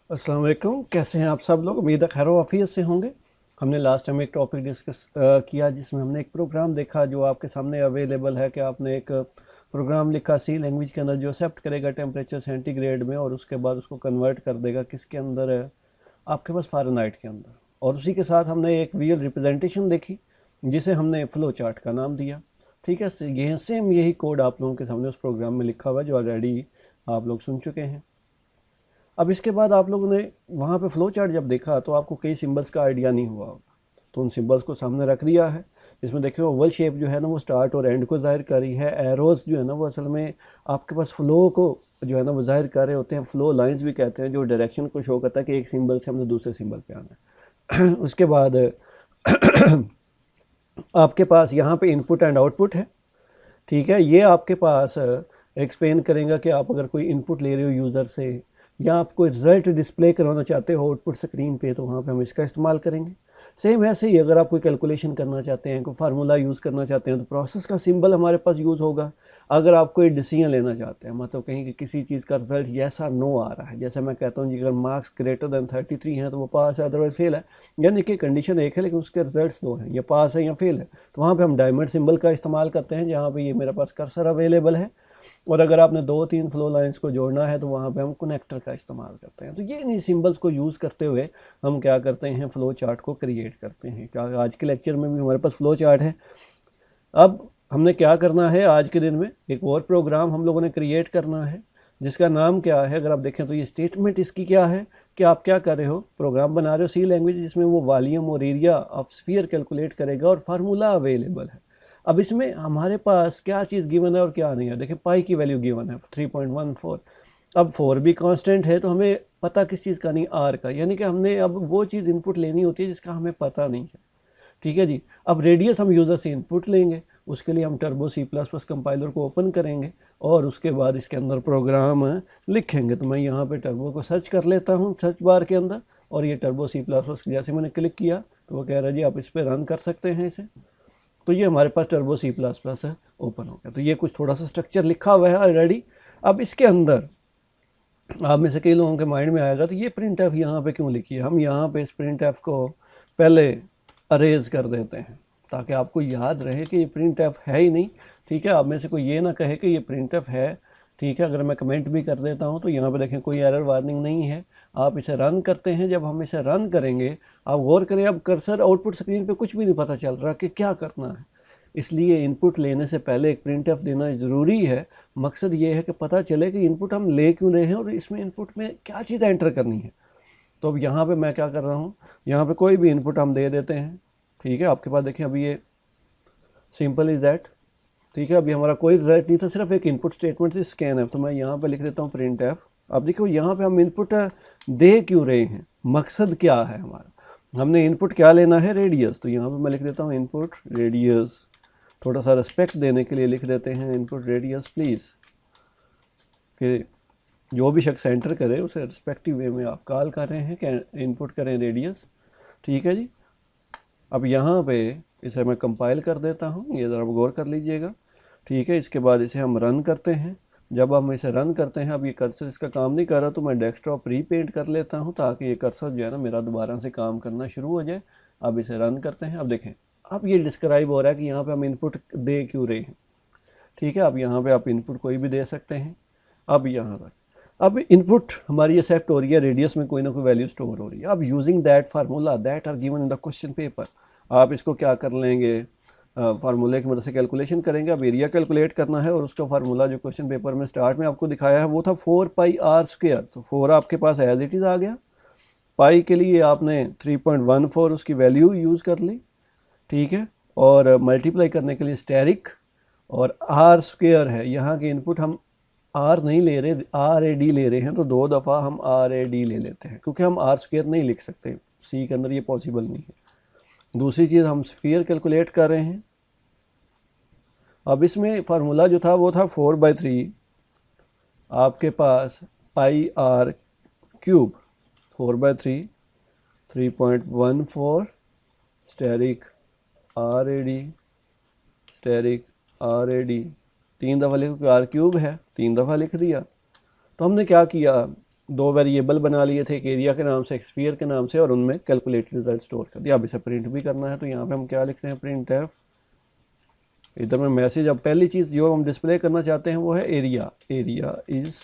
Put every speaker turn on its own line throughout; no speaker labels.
अस्सलाम वालेकुम। कैसे हैं आप सब लोग? उम्मीद है खैर वाफियत से होंगे। हमने लास्ट टाइम एक टॉपिक डिस्कस किया जिसमें हमने एक प्रोग्राम देखा जो आपके सामने अवेलेबल है कि आपने एक प्रोग्राम लिखा सी लैंग्वेज के अंदर जो एक्सेप्ट करेगा टेम्परेचर सेंटीग्रेड में और उसके बाद उसको कन्वर्ट कर देगा किसके अंदर है, आपके पास फ़ारेनहाइट के अंदर। और उसी के साथ हमने एक विजुअल रिप्रेजेंटेशन देखी जिसे हमने फ़्लो चार्ट का नाम दिया। ठीक है, ये सेम यही कोड आप लोगों के सामने उस प्रोग्राम में लिखा हुआ है जो ऑलरेडी आप लोग सुन चुके हैं। अब इसके बाद आप लोगों ने वहाँ पे फ्लो चार्ट जब देखा तो आपको कई सिंबल्स का आइडिया नहीं हुआ होगा, तो उन सिंबल्स को सामने रख दिया है। इसमें देखिए ओवल शेप जो है ना वो स्टार्ट और एंड को जाहिर कर रही है। एरोस जो है ना वो असल में आपके पास फ्लो को जो है ना वो जाहिर कर रहे होते हैं। फ्लो लाइंस भी कहते हैं, जो डायरेक्शन को शो करता है कि एक सिंबल से हमने दूसरे सिंबल पे आना है। उसके बाद आपके पास यहाँ पे इनपुट एंड आउटपुट है। ठीक है, ये आपके पास एक्सप्लेन करेगा कि आप अगर कोई इनपुट ले रहे हो यूज़र से या आप कोई रिज़ल्ट डिस्प्ले करवाना चाहते हो आउटपुट स्क्रीन पे, तो वहाँ पे हम इसका इस्तेमाल करेंगे। सेम ऐसे ही अगर आप कोई कैलकुलेशन करना चाहते हैं, कोई फार्मूला यूज़ करना चाहते हैं, तो प्रोसेस का सिंबल हमारे पास यूज़ होगा। अगर आप कोई डिसीजन लेना चाहते हैं, मतलब कहीं कि किसी चीज़ का रिजल्ट यस और नो आ रहा है, जैसे मैं कहता हूँ जी अगर मार्क्स ग्रेटर देन 33 हैं तो वो पास है, अदरवाइज फेल है, यानी कि कंडीशन एक है लेकिन उसके रिजल्ट्स दो हैं, ये पास है या फेल है। तो वहाँ पे हम डायमंड सिंबल का इस्तेमाल करते हैं जहाँ पे ये मेरे पास कर्सर अवेलेबल है। और अगर आपने 2-3 फ्लो लाइंस को जोड़ना है तो वहाँ पे हम कनेक्टर का इस्तेमाल करते हैं। तो ये इन्हीं सिंबल्स को यूज़ करते हुए हम क्या करते हैं, फ़्लो चार्ट को क्रिएट करते हैं। क्या आज के लेक्चर में भी हमारे पास फ़्लो चार्ट है। अब हमने क्या करना है, आज के दिन में एक और प्रोग्राम हम लोगों ने क्रिएट करना है जिसका नाम क्या है। अगर आप देखें तो ये स्टेटमेंट इसकी क्या है कि आप क्या कर रहे हो, प्रोग्राम बना रहे हो सी लैंग्वेज जिसमें वो वॉल्यूम और एरिया ऑफ स्फीयर कैलकुलेट करेगा और फार्मूला अवेलेबल है। अब इसमें हमारे पास क्या चीज़ गिवन है और क्या नहीं है। देखिए पाई की वैल्यू गिवन है 3.14। अब 4 भी कांस्टेंट है तो हमें पता किस चीज़ का नहीं, आर का, यानी कि हमने अब वो चीज़ इनपुट लेनी होती है जिसका हमें पता नहीं है। ठीक है जी। अब रेडियस हम यूज़र से इनपुट लेंगे, उसके लिए हम टर्बो C++ कंपाइलर को ओपन करेंगे और उसके बाद इसके अंदर प्रोग्राम लिखेंगे। तो मैं यहाँ पे टर्बो को सर्च कर लेता हूँ सर्च बार के अंदर, और ये टर्बो C++ जैसे मैंने क्लिक किया तो वो कह रहा है जी आप इस पर रन कर सकते हैं इसे। तो ये हमारे पास टर्बो C++ है, ओपन हो गया। तो ये कुछ थोड़ा सा स्ट्रक्चर लिखा हुआ है ऑलरेडी। अब इसके अंदर आप में से कई लोगों के माइंड में आएगा तो ये प्रिंट एफ यहाँ पे क्यों लिखी है। हम यहाँ पे इस प्रिंट एफ को पहले अरेज कर देते हैं ताकि आपको याद रहे कि ये प्रिंट एफ है ही नहीं। ठीक है, आप में से कोई ये ना कहे कि ये प्रिंट एफ है। ठीक है, अगर मैं कमेंट भी कर देता हूँ तो यहाँ पे देखें कोई एरर वार्निंग नहीं है। आप इसे रन करते हैं, जब हम इसे रन करेंगे आप गौर करें अब कर्सर आउटपुट स्क्रीन पे कुछ भी नहीं पता चल रहा कि क्या करना है। इसलिए इनपुट लेने से पहले एक प्रिंट एफ देना ज़रूरी है। मकसद ये है कि पता चले कि इनपुट हम ले क्यों रहे हैं और इसमें इनपुट में क्या चीज़ एंटर करनी है। तो अब यहाँ पे मैं क्या कर रहा हूँ, यहाँ पे कोई भी इनपुट हम दे देते हैं। ठीक है, आपके पास देखिए अभी ये सिंपल इज़ दैट। ठीक है, अभी हमारा कोई रिजल्ट नहीं था, सिर्फ एक इनपुट स्टेटमेंट से स्कैन एफ। तो मैं यहाँ पे लिख देता हूँ प्रिंट एफ। अब देखो यहाँ पे हम इनपुट दे क्यों रहे हैं, मकसद क्या है हमारा, हमने इनपुट क्या लेना है, रेडियस। तो यहाँ पे मैं लिख देता हूँ इनपुट रेडियस। थोड़ा सा रिस्पेक्ट देने के लिए लिख देते हैं इनपुट रेडियस प्लीज़, कि जो भी शख्स एंटर करे उसे रिस्पेक्टिव वे में आप कॉल कर रहे हैं कि इनपुट करें रेडियस। ठीक है जी। अब यहाँ पे इसे मैं कंपाइल कर देता हूँ, ये ज़रा गौर कर लीजिएगा। ठीक है, इसके बाद इसे हम रन करते हैं। जब हम इसे रन करते हैं, अब ये कर्सर इसका काम नहीं कर रहा तो मैं डेस्कटॉप रीपेंट कर लेता हूँ ताकि ये कर्सर जो है ना मेरा दोबारा से काम करना शुरू हो जाए। अब इसे रन करते हैं। अब देखें अब ये डिस्क्राइब हो रहा है कि यहाँ पे हम इनपुट दे क्यों रहे हैं। ठीक है, अब यहाँ पे आप इनपुट कोई भी दे सकते हैं। अब यहाँ तक अब इनपुट हमारी एक्सेप्ट हो रही है, रेडियस में कोई ना कोई वैल्यू स्टोर हो रही है। अब using that formula that are given in the question paper, आप इसको क्या कर लेंगे, फार्मूले की मदद से कैलकुलेशन करेंगे। अब एरिया कैलकुलेट करना है और उसका फार्मूला जो क्वेश्चन पेपर में स्टार्ट में आपको दिखाया है वो था 4πr²। तो 4 आपके पास एज इट इज़ आ गया। पाई के लिए आपने 3.14 उसकी वैल्यू यूज़ कर ली। ठीक है, और मल्टीप्लाई करने के लिए स्टेरिक और r² है। यहाँ के इनपुट हम आर नहीं ले रहे, RAD ले रहे हैं, तो 2 दफ़ा हम RAD ले लेते हैं क्योंकि हम r² नहीं लिख सकते, सी के अंदर ये पॉसिबल नहीं है। दूसरी चीज़ हम स्फीयर कैलकुलेट कर रहे हैं। अब इसमें फार्मूला जो था वो था 4/3 आपके पास πr³ 4/3 3.14 asterisk RAD asterisk RAD 3 दफ़ा लिखो, R³ है 3 दफ़ा लिख दिया। तो हमने क्या किया, दो वेरिएबल बना लिए थे, एक एरिया के नाम से, एक स्फीयर के नाम से, और उनमें कैलकुलेटेड रिजल्ट स्टोर कर दिया। अब इसे प्रिंट भी करना है तो यहाँ पे हम क्या लिखते हैं, प्रिंट एफ, इधर में मैसेज। अब पहली चीज़ जो हम डिस्प्ले करना चाहते हैं वो है एरिया। एरिया इज़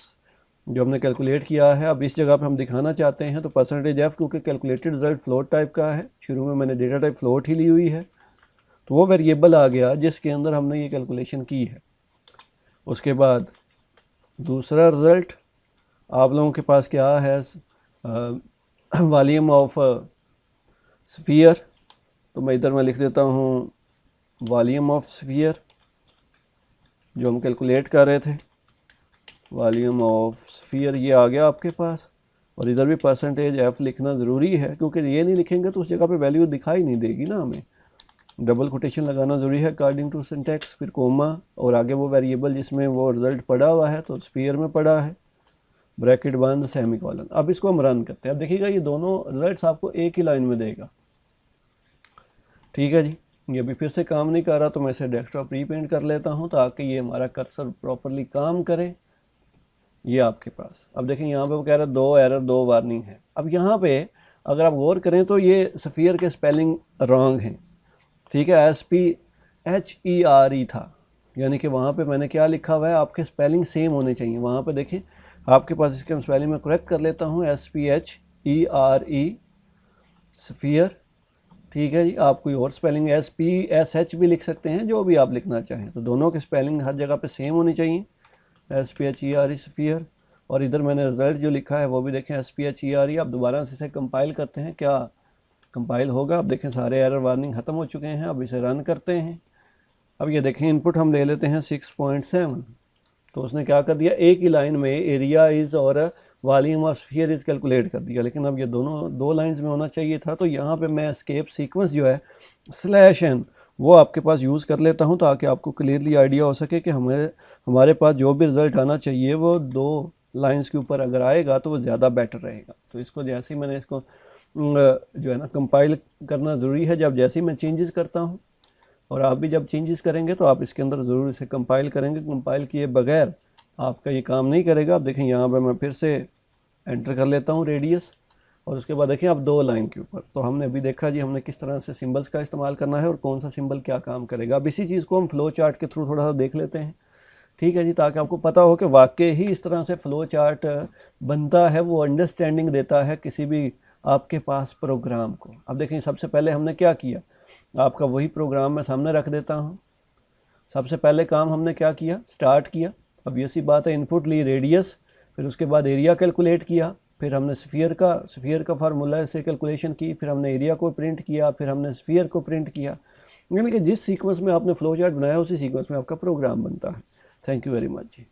जो हमने कैलकुलेट किया है, अब इस जगह पे हम दिखाना चाहते हैं तो %f, क्योंकि कैलकुलेटेड रिजल्ट फ्लोट टाइप का है, शुरू में मैंने डेटा टाइप फ्लोट ही ली हुई है, तो वो वेरिएबल आ गया जिसके अंदर हमने ये कैलकुलेशन की है। उसके बाद दूसरा रिज़ल्ट आप लोगों के पास क्या है, वॉल्यूम ऑफ स्फीयर, तो मैं इधर में लिख देता हूँ वॉल्यूम ऑफ स्फीयर जो हम कैलकुलेट कर रहे थे, वॉल्यूम ऑफ स्फीयर ये आ गया आपके पास। और इधर भी %f लिखना ज़रूरी है, क्योंकि ये नहीं लिखेंगे तो उस जगह पे वैल्यू दिखाई नहीं देगी ना हमें। डबल कोटेशन लगाना ज़रूरी है अकॉर्डिंग टू सिंटैक्स, फिर कोमा, और आगे वो वेरिएबल जिसमें वो रिज़ल्ट पड़ा हुआ है, तो स्फीयर में पड़ा है, ब्रैकेट बंद, सेमीकोलन। अब इसको हम रन करते हैं। अब देखिएगा ये दोनों रिजल्ट्स आपको एक ही लाइन में देगा। ठीक है जी, ये भी फिर से काम नहीं कर रहा तो मैं इसे डेस्कटॉप रीपेंट कर लेता हूँ ताकि ये हमारा कर्सर प्रॉपरली काम करे। ये आपके पास अब देखें यहाँ पे वो कह रहा है 2 एरर 2 वार्निंग है। अब यहाँ पे अगर आप गौर करें तो ये स्फीयर के स्पेलिंग रॉन्ग हैं। ठीक है, SPHERE था, यानी कि वहाँ पे मैंने क्या लिखा हुआ है, आपके स्पेलिंग सेम होने चाहिए। वहाँ पे देखें आपके पास, इसके हम स्पेलिंग में करेक्ट कर लेता हूँ, SPHERE स्फीयर। ठीक है जी, आप कोई और स्पेलिंग SPSH भी लिख सकते हैं, जो भी आप लिखना चाहें, तो दोनों की स्पेलिंग हर जगह पे सेम होनी चाहिए, SPHERE स्फीयर। और इधर मैंने रिजल्ट जो लिखा है वो भी देखें SPHERE। अब दोबारा से इसे कंपाइल करते हैं, क्या कंपाइल होगा। अब देखें सारे एरर वार्निंग ख़त्म हो चुके हैं। अब इसे रन करते हैं। अब ये देखें इनपुट हम ले लेते हैं 6.7, तो उसने क्या कर दिया, एक ही लाइन में एरिया इज़ और volume of sphere is calculate कर दिया। लेकिन अब ये दोनों दो लाइंस में होना चाहिए था, तो यहाँ पे मैं एस्केप सीक्वेंस जो है /n वो आपके पास यूज़ कर लेता हूँ ताकि आपको क्लियरली आइडिया हो सके कि हमारे पास जो भी रिज़ल्ट आना चाहिए वो 2 लाइंस के ऊपर अगर आएगा तो वो ज़्यादा बेटर रहेगा। तो इसको जैसे ही मैंने इसको जो है ना कंपाइल करना ज़रूरी है, जब जैसे ही मैं चेंजेस करता हूँ, और आप भी जब चेंजेस करेंगे तो आप इसके अंदर ज़रूर इसे कंपाइल करेंगे। कंपाइल किए बगैर आपका ये काम नहीं करेगा। अब देखें यहाँ पे मैं फिर से एंटर कर लेता हूँ रेडियस, और उसके बाद देखें अब 2 लाइन के ऊपर। तो हमने अभी देखा जी हमने किस तरह से सिंबल्स का इस्तेमाल करना है और कौन सा सिंबल क्या काम करेगा। अब इसी चीज़ को हम फ्लो चार्ट के थ्रू थोड़ा सा देख लेते हैं। ठीक है जी, ताकि आपको पता हो कि वाकई ही इस तरह से फ़्लो चार्ट बनता है, वो अंडरस्टैंडिंग देता है किसी भी आपके पास प्रोग्राम को। अब देखें सबसे पहले हमने क्या किया, आपका वही प्रोग्राम मैं सामने रख देता हूँ। सबसे पहले काम हमने क्या किया, स्टार्ट किया। अब ये सी बात है, इनपुट ली रेडियस, फिर उसके बाद एरिया कैलकुलेट किया, फिर हमने स्फीयर का फार्मूला से कैलकुलेशन की, फिर हमने एरिया को प्रिंट किया, फिर हमने स्फीयर को प्रिंट किया। यानी कि जिस सीक्वेंस में आपने फ्लो चार्ट बनाया उसी सीक्वेंस में आपका प्रोग्राम बनता है। Thank you very much ji.